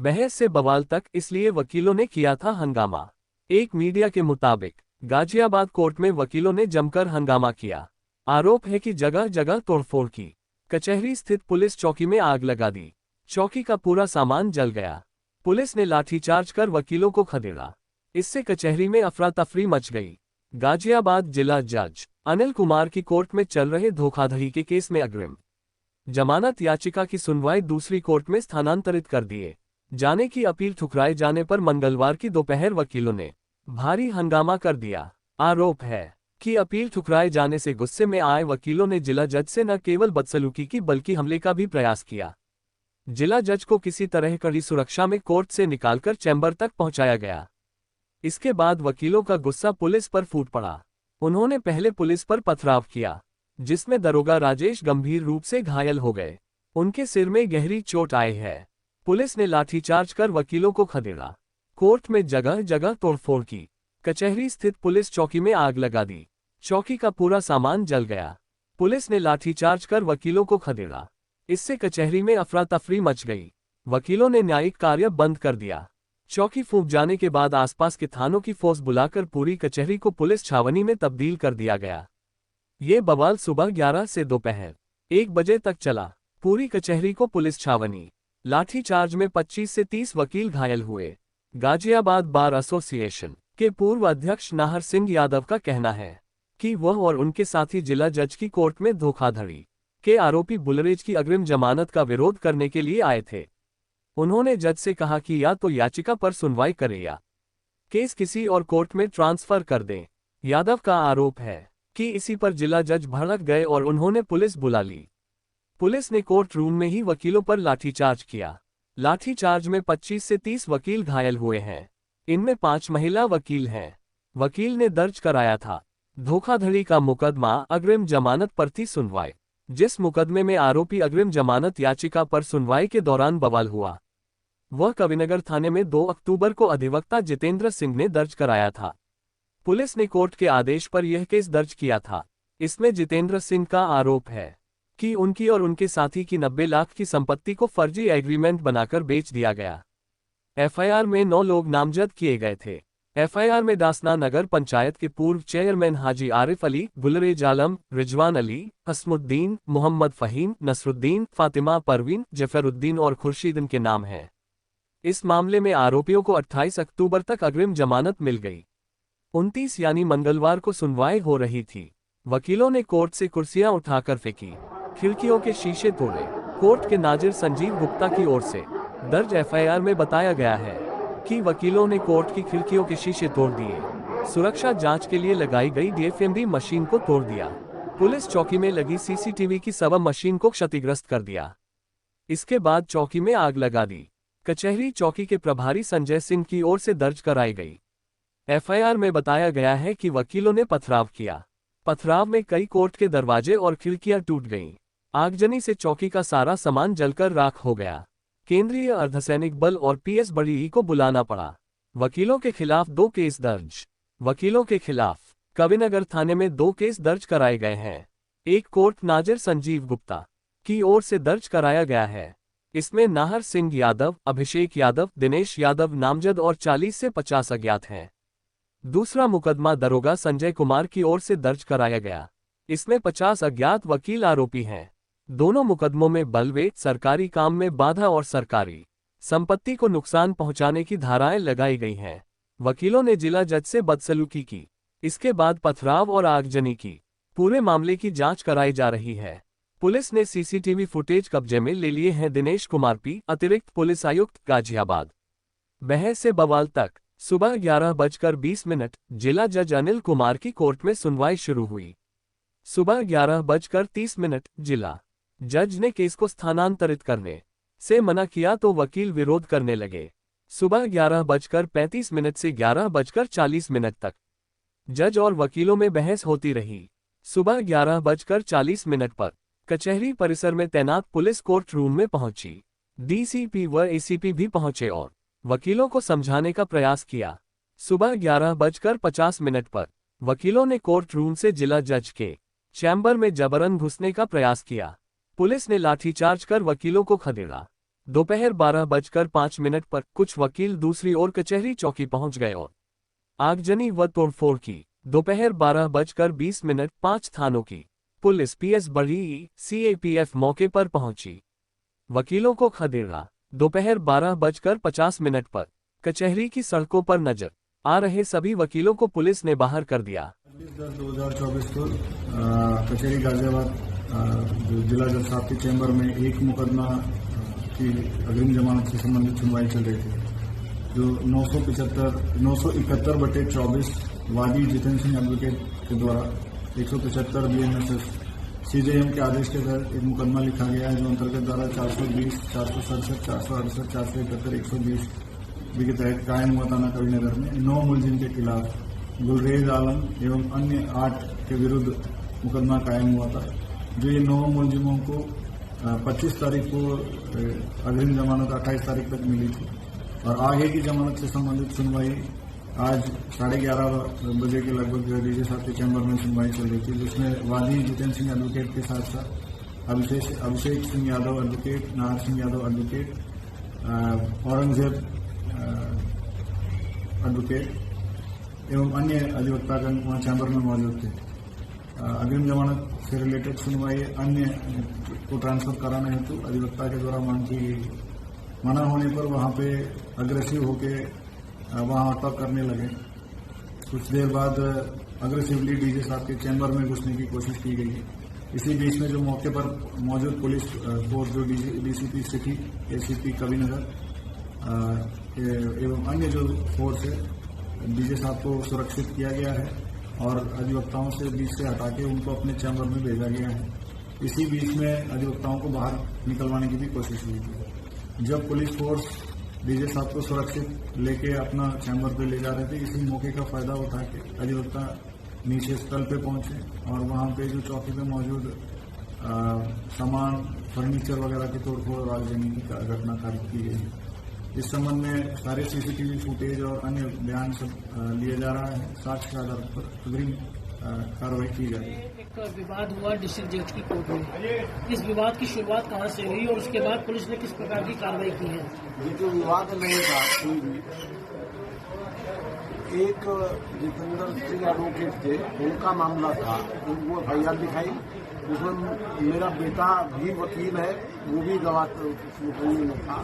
बहस से बवाल तक, इसलिए वकीलों ने किया था हंगामा। एक मीडिया के मुताबिक गाजियाबाद कोर्ट में वकीलों ने जमकर हंगामा किया। आरोप है कि जगह जगह तोड़फोड़ की। कचहरी स्थित पुलिस चौकी में आग लगा दी। चौकी का पूरा सामान जल गया। पुलिस ने लाठीचार्ज कर वकीलों को खदेड़ा। इससे कचहरी में अफरा तफरी मच गई। गाजियाबाद जिला जज अनिल कुमार की कोर्ट में चल रहे धोखाधड़ी के केस में अग्रिम जमानत याचिका की सुनवाई दूसरी कोर्ट में स्थानांतरित कर दिए जाने की अपील ठुकराए जाने पर मंगलवार की दोपहर वकीलों ने भारी हंगामा कर दिया। आरोप है कि अपील ठुकराए जाने से गुस्से में आए वकीलों ने जिला जज से न केवल बदसलूकी की बल्कि हमले का भी प्रयास किया। जिला जज को किसी तरह कड़ी सुरक्षा में कोर्ट से निकालकर चैम्बर तक पहुंचाया गया। इसके बाद वकीलों का गुस्सा पुलिस पर फूट पड़ा। उन्होंने पहले पुलिस पर पथराव किया, जिसमें दरोगा राजेश गंभीर रूप से घायल हो गए। उनके सिर में गहरी चोट आई है। पुलिस ने लाठीचार्ज कर वकीलों को खदेड़ा। कोर्ट में जगह जगह तोड़फोड़ की। कचहरी स्थित पुलिस चौकी में आग लगा दी। चौकी का पूरा सामान जल गया। पुलिस ने लाठीचार्ज कर वकीलों को खदेड़ा। इससे कचहरी में अफरा तफरी मच गई। वकीलों ने न्यायिक कार्य बंद कर दिया। चौकी फूंक जाने के बाद आसपास के थानों की फोर्स बुलाकर पूरी कचहरी को पुलिस छावनी में तब्दील कर दिया गया। ये बवाल सुबह 11 से दोपहर 1 बजे तक चला। पूरी कचहरी को पुलिस छावनी। लाठीचार्ज में 25 से 30 वकील घायल हुए। गाजियाबाद बार एसोसिएशन के पूर्व अध्यक्ष नाहर सिंह यादव का कहना है कि वह और उनके साथी जिला जज की कोर्ट में धोखाधड़ी के आरोपी बुलरेज की अग्रिम जमानत का विरोध करने के लिए आए थे। उन्होंने जज से कहा कि या तो याचिका पर सुनवाई करें या केस किसी और कोर्ट में ट्रांसफर कर दें। यादव का आरोप है कि इसी पर जिला जज भड़क गए और उन्होंने पुलिस बुला ली। पुलिस ने कोर्ट रूम में ही वकीलों पर लाठीचार्ज किया। लाठीचार्ज में 25 से 30 वकील घायल हुए हैं। इनमें 5 महिला वकील हैं। वकील ने दर्ज कराया था धोखाधड़ी का मुकदमा। अग्रिम जमानत पर थी सुनवाई। जिस मुकदमे में आरोपी अग्रिम जमानत याचिका पर सुनवाई के दौरान बवाल हुआ, वह कविनगर थाने में 2 अक्टूबर को अधिवक्ता जितेंद्र सिंह ने दर्ज कराया था। पुलिस ने कोर्ट के आदेश पर यह केस दर्ज किया था। इसमें जितेंद्र सिंह का आरोप है कि उनकी और उनके साथी की 90 लाख की संपत्ति को फर्जी एग्रीमेंट बनाकर बेच दिया गया। एफआईआर में 9 लोग नामजद किए गए थे। एफआईआर में दासना नगर पंचायत के पूर्व चेयरमैन हाजी आरिफ अली, गुलरेज आलम, रिजवान अली, हसमुद्दीन, मोहम्मद फहीम, नसरुद्दीन, फातिमा परवीन, जफरुद्दीन और खुर्शीदन के नाम हैं। इस मामले में आरोपियों को 28 अक्टूबर तक अग्रिम जमानत मिल गई। 29 यानी मंगलवार को सुनवाई हो रही थी। वकीलों ने कोर्ट से कुर्सियां उठाकर फेंकी, खिड़कियों के शीशे तोड़े। कोर्ट के नाजिर संजीव गुप्ता की ओर से दर्ज एफआईआर में बताया गया है कि वकीलों ने कोर्ट की खिड़कियों के शीशे तोड़ दिए। सुरक्षा जांच के लिए लगाई गई डीएफएमडी मशीन को तोड़ दिया। पुलिस चौकी में लगी सीसीटीवी की सब मशीन को क्षतिग्रस्त कर दिया। इसके बाद चौकी में आग लगा दी। कचहरी चौकी के प्रभारी संजय सिंह की ओर से दर्ज कराई गई एफआईआर में बताया गया है कि वकीलों ने पथराव किया। पथराव में कई कोर्ट के दरवाजे और खिड़कियां टूट गईं। आगजनी से चौकी का सारा सामान जलकर राख हो गया। केंद्रीय अर्धसैनिक बल और पीएस बड़ी को बुलाना पड़ा। वकीलों के खिलाफ 2 केस दर्ज। वकीलों के खिलाफ कविनगर थाने में 2 केस दर्ज कराए गए हैं। एक कोर्ट नाजिर संजीव गुप्ता की ओर से दर्ज कराया गया है। इसमें नाहर सिंह यादव, अभिषेक यादव, दिनेश यादव नामजद और 40 से 50 अज्ञात हैं। दूसरा मुकदमा दरोगा संजय कुमार की ओर से दर्ज कराया गया। इसमें 50 अज्ञात वकील आरोपी हैं। दोनों मुकदमों में बलवे, सरकारी काम में बाधा और सरकारी संपत्ति को नुकसान पहुंचाने की धाराएं लगाई गई हैं। वकीलों ने जिला जज से बदसलूकी की। इसके बाद पथराव और आगजनी की। पूरे मामले की जांच कराई जा रही है। पुलिस ने सीसीटीवी फुटेज कब्जे में ले लिए हैं। दिनेश कुमार पी, अतिरिक्त पुलिस आयुक्त, गाजियाबाद। बहस से बवाल तक सुबह 11:20 जिला जज अनिल कुमार की कोर्ट में सुनवाई शुरू हुई। सुबह 11:30 जिला जज ने केस को स्थानांतरित करने से मना किया तो वकील विरोध करने लगे। सुबह 11:35 से 11:40 तक जज और वकीलों में बहस होती रही। सुबह 11:40 पर कचहरी परिसर में तैनात पुलिस कोर्ट रूम में पहुंची। डीसीपी व एसीपी भी पहुंचे और वकीलों को समझाने का प्रयास किया। सुबह 11:50 पर वकीलों ने कोर्ट रूम से जिला जज के चैम्बर में जबरन घुसने का प्रयास किया। पुलिस ने लाठीचार्ज कर वकीलों को खदेड़ा। दोपहर 12:05 पर कुछ वकील दूसरी ओर कचहरी चौकी पहुंच गए और आगजनी व तोड़फोड़ की। दोपहर 12:20 5 थानों की पुलिस पीएस बड़ी सीएपीएफ मौके पर पहुंची। वकीलों को खदेड़ा। दोपहर 12:50 पर कचहरी की सड़कों पर नजर आ रहे सभी वकीलों को पुलिस ने बाहर कर दिया। 10/10/2024 को कचहरी गाजियाबाद जिला जज साहब के चैम्बर में एक मुकदमा की अग्रिम जमानत से संबंधित सुनवाई चल रही थी, जो 971/24 वादी जितेंद्र सिंह एडवोकेट के द्वारा 175 BNSS CJM के आदेश के तहत एक मुकदमा लिखा गया है, जो अंतर्गत धारा 420, 467, 468, 471, 120 के तहत कायम हुआ थाना कविनगर में 9 मुलजिम के खिलाफ गुलरेज आलम एवं अन्य 8 के विरुद्ध मुकदमा कायम हुआ था। जो ये 9 मुलजिमों को 25 तारीख को अग्रिम जमानत 28 तारीख तक मिली थी और आगे की जमानत से संबंधित सुनवाई आज 11:30 बजे के लगभग डीजे साहब के चैम्बर में सुनवाई चल रही थी, जिसमें वादी जितेंद्र सिंह एडवोकेट के साथ साथ Abhishek Singh Yadav advocate, Nahar Singh Yadav advocate, Aurangzeb advocate एवं अन्य अधिवक्तागण वहां चैम्बर में मौजूद थे। अग्रिम जमानत से रिलेटेड सुनवाई अन्य को ट्रांसफर कराने हेतु अधिवक्ता के द्वारा मांग की गई। मना होने पर वहां पे अग्रेसिव होके वहां अटैक करने लगे। कुछ देर बाद अग्रेसिवली डीजे साहब के चैम्बर में घुसने की कोशिश की गई। इसी बीच में जो मौके पर मौजूद पुलिस फोर्स जो डीसीपी सिटी, एसीपी कविनगर एवं अन्य जो फोर्स है, डीजे साहब को सुरक्षित किया गया है और अधिवक्ताओं से बीच से हटा के उनको अपने चैम्बर में भेजा गया है। इसी बीच में अधिवक्ताओं को बाहर निकलवाने की भी कोशिश हुई थी। जब पुलिस फोर्स डीजे साहब को सुरक्षित लेके अपना चैम्बर पे ले जा रहे थे, इसी मौके का फायदा उठा के अधिवक्ता नीचे स्थल पे पहुंचे और वहां पे जो चौकी पे मौजूद सामान, फर्नीचर वगैरह की तोड़फोड़ और आगजनी की घटना कारित की गई है। इस संबंध में सारे सीसीटीवी फुटेज और अन्य बयान सब लिया जा रहा है। साक्ष्य के आधार पर अग्रिम कार्रवाई की जाएगी। एक विवाद हुआ डिस्ट्रिक्ट जज की कोर्ट में, इस विवाद की शुरुआत कहां से हुई और उसके बाद पुलिस ने किस प्रकार की कार्रवाई की है? ये जो विवाद नहीं था, कोई भी एक जितेंद्र सिंह एडवोकेट थे, उनका मामला था, वो FIR दिखाई। उसमें मेरा बेटा भी वकील है, वो भी गवाह में था।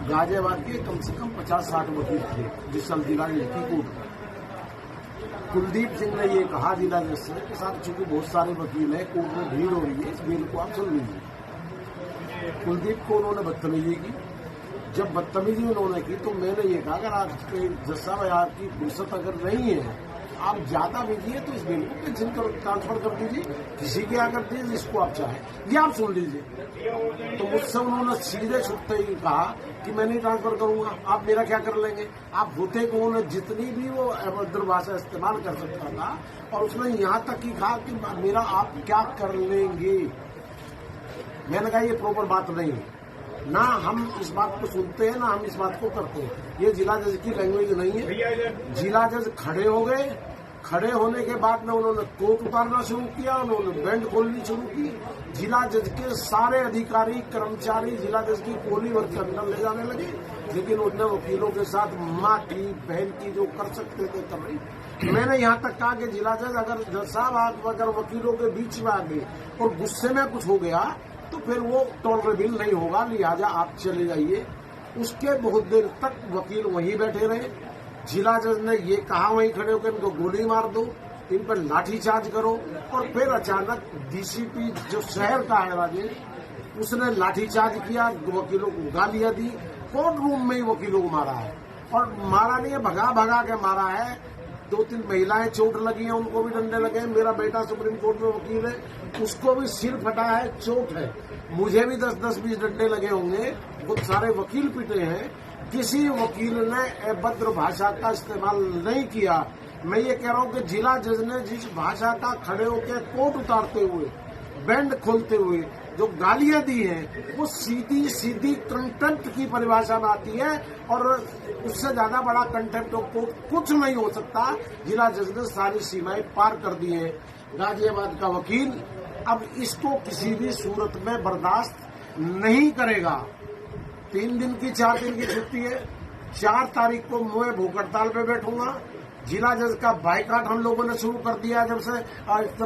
गाजियाबाद के कम से कम 50-60 वकील थे जिस साल जिला जज की कोर्ट। कुलदीप सिंह ने ये कहा जिला जज से कि साहब चूंकि बहुत सारे वकील हैं, कोर्ट में भीड़ हो रही है, इस बिल को आप सुन लीजिए। कुलदीप को उन्होंने बदतमीजी की। जब बदतमीजी उन्होंने की तो मैंने ये कहा, अगर आपके जज साहब आपकी फुर्सत अगर नहीं है, आप ज्यादा भेजिए तो इस बिल को कैंसिल कर ट्रांसफर कर दीजिए, किसी के यहाँ कर दीजिए जिसको आप चाहें, ये आप सुन लीजिए। तो मुझसे उन्होंने सीधे छुपते ही कहा कि मैं नहीं ट्रांसफर करूंगा, आप मेरा क्या कर लेंगे। आप होते को उन्होंने जितनी भी वो अभद्र भाषा इस्तेमाल कर सकता था और उसने यहाँ तक ही कहा कि मेरा आप क्या कर लेंगे। मैंने कहा ये प्रॉपर बात नहीं है, ना हम इस बात को सुनते हैं ना हम इस बात को करते हैं। ये जिला जज की लैंग्वेज नहीं है। जिला जज खड़े हो गए, खड़े होने के बाद में उन्होंने कोट उतारना शुरू किया, उन्होंने बैंड खोलनी शुरू की। जिला जज के सारे अधिकारी कर्मचारी जिला जज की कोली वर्ग के अंदर ले जाने लगे, लेकिन उनने वकीलों के साथ माँ की बहन की जो कर सकते थे कर रही। मैंने यहाँ तक कहा कि जिला जज अगर जज साहब आप अगर वकीलों के बीच में आ गए और गुस्से में कुछ हो गया तो फिर वो टॉलरेबल नहीं होगा, लिहाजा आप चले जाइए। उसके बहुत देर तक वकील वहीं बैठे रहे। जिला जज ने ये कहा वहीं खड़े होकर इनको गोली मार दो, इन पर लाठीचार्ज करो। और फिर अचानक डीसीपी जो शहर का है राजेश, उसने लाठीचार्ज किया, वकीलों को गालियां दी, कोर्ट रूम में ही वकीलों को मारा है। और मारा नहीं है, भगा भगा के मारा है। 2-3 महिलाएं चोट लगी हैं, उनको भी डंडे लगे। मेरा बेटा सुप्रीम कोर्ट में वकील है, उसको भी सिर फटा है, चोट है। मुझे भी 10-20 डंडे लगे होंगे। बहुत सारे वकील पिटे हैं, किसी वकील ने अभद्र भाषा का इस्तेमाल नहीं किया। मैं ये कह रहा हूं कि जिला जज ने जिस भाषा का खड़े होकर कोट उतारते हुए, बैंड खोलते हुए जो गालियां दी हैं, वो सीधी सीधी कंटेम्प्ट की परिभाषा में आती है और उससे ज्यादा बड़ा कंटेम्प्ट ऑफ कोर्ट कुछ नहीं हो सकता। जिला जज ने सारी सीमाएं पार कर दी है। गाजियाबाद का वकील अब इसको किसी भी सूरत में बर्दाश्त नहीं करेगा। 3 दिन की 4 दिन की छुट्टी है। 4 तारीख को मैं भूख हड़ताल पे बैठूंगा। जिला जज का बाइकाट हम लोगों ने शुरू कर दिया जब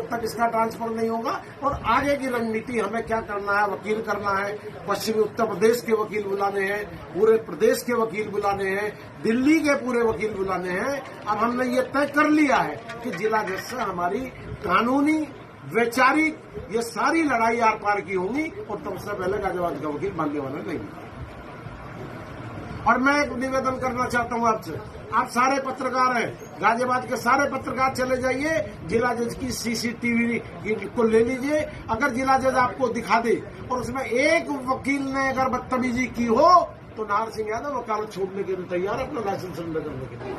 तक इसका ट्रांसफर नहीं होगा। और आगे की रणनीति हमें क्या करना है, वकील करना है, पश्चिमी उत्तर प्रदेश के वकील बुलाने हैं, पूरे प्रदेश के वकील बुलाने हैं, दिल्ली के पूरे वकील बुलाने हैं। अब हमने ये तय कर लिया है कि जिला जज से हमारी कानूनी वैचारिक ये सारी लड़ाई आर पार की होंगी और तब से पहले गाजियाबाद का वकील मानने वाला नहीं। और मैं एक निवेदन करना चाहता हूं आपसे, आप सारे पत्रकार हैं, गाजियाबाद के सारे पत्रकार चले जाइए, जिला जज की सीसीटीवी को ले लीजिए। अगर जिला जज आपको दिखा दे और उसमें एक वकील ने अगर बदतमीजी की हो तो नाहर सिंह यादव वकालत छोड़ने के लिए तैयार है, अपना लाइसेंस सरेंडर करने के लिए।